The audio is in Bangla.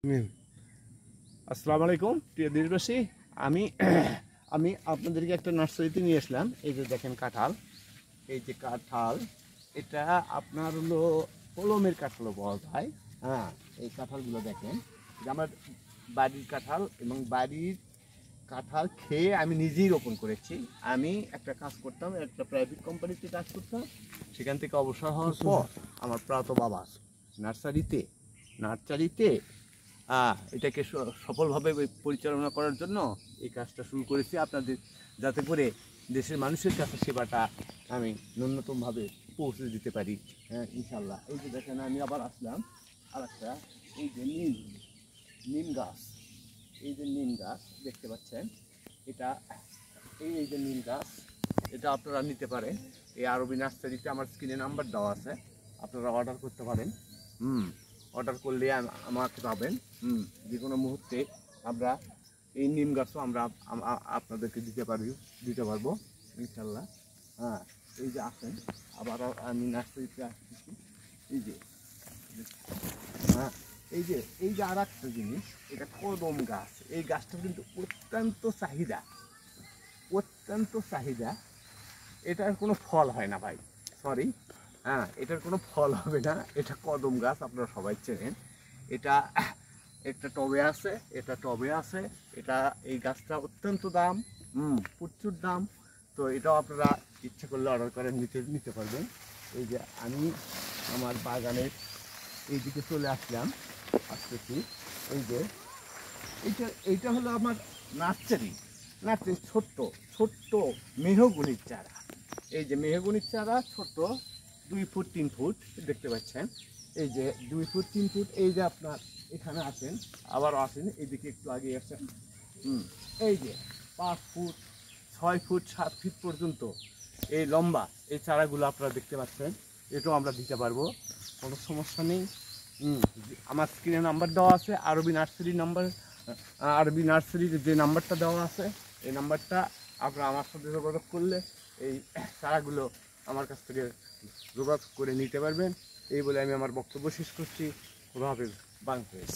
হুম। আসসালামু আলাইকুম প্রিয় দেশবাসী। আমি আমি আপনাদেরকে একটা নার্সারিতে নিয়ে আসলাম। এই যে দেখেন কাঁঠাল, এই যে কাঁঠাল, এটা আপনার হলো কলমের কাঁঠালও পাওয়া যায়। হ্যাঁ, এই কাঁঠালগুলো দেখেন, এটা আমার বাড়ির কাঁঠাল এবং বাড়ির কাঁঠাল খেয়ে আমি নিজেই রোপণ করেছি। আমি একটা কাজ করতাম, একটা প্রাইভেট কোম্পানিতে কাজ করতাম। সেখান থেকে অবসর হওয়ার পর আমার প্রয়াত বাবা নার্সারিতে নার্সারিতে এটাকে সফলভাবে পরিচালনা করার জন্য এই কাজটা শুরু করেছি আপনাদের, যাতে করে দেশের মানুষের কাছে সেবাটা আমি ন্যূনতমভাবে পৌঁছে দিতে পারি। হ্যাঁ, ইনশাল্লাহ। এই যে দেখেন, আমি আবার আসলাম আর একটা, এই যে নিম গাছ, এই যে নিম গাছ দেখতে পাচ্ছেন, এটা এই যে নিম গাছ, এটা আপনারা নিতে পারেন। এই আরবি নার্সারিতে আমার স্ক্রিনে নাম্বার দেওয়া আছে, আপনারা অর্ডার করতে পারেন। অর্ডার করলে আমাকে পাবেন। যে কোনো মুহূর্তে আমরা এই নিম গাছও আমরা আপনাদেরকে দিতে পারবো ইনশাল্লাহ। হ্যাঁ, এই যে আসেন, আবার আমি নার্সারিতে আসতেছি। এই যে, হ্যাঁ, এই যে আর একটা জিনিস, এটা কদম গাছ। এই গাছটা কিন্তু অত্যন্ত চাহিদা। এটার কোনো ফল হয় না ভাই, সরি। হ্যাঁ, এটার কোনো ফল হবে না। এটা কদম গাছ, আপনারা সবাই চেনেন। এটা একটা টবে আছে। এটা, এই গাছটা অত্যন্ত দাম, প্রচুর দাম। তো এটাও আপনারা ইচ্ছা করলে অর্ডার করে নিতে পারবেন। এই যে আমি আমার বাগানের এইদিকে চলে আসতেছি। এই যে এইটা হলো আমার নার্সারি। ছোট্ট ছোট্ট মেহগনির চারা। এই যে মেহগনির চারা, ছোট 2 ফুট 3 ফুট দেখতে পাচ্ছেন। এই যে 2 ফুট 3 ফুট। এই যে আপনার এখানে আসেন, আবারও আসেন, এইদিকে একটু আগে আসেন। এই যে 5 ফুট 6 ফুট 7 ফিট পর্যন্ত এই লম্বা এই চারাগুলো আপনারা দেখতে পাচ্ছেন। এটাও আমরা দিতে পারবো, কোনো সমস্যা নেই। আমার স্ক্রিনে নাম্বার দেওয়া আছে, আরবি নার্সারির যে নাম্বারটা দেওয়া আছে, এই নাম্বারটা আপনারা আমার সাথে যোগাযোগ করলে এই চারাগুলো আমার কাছ থেকে যোগাযোগ করে নিতে পারবেন। এই বলে আমি আমার বক্তব্য শেষ করছি। খোদা হাফেজ। বাংলাদেশ।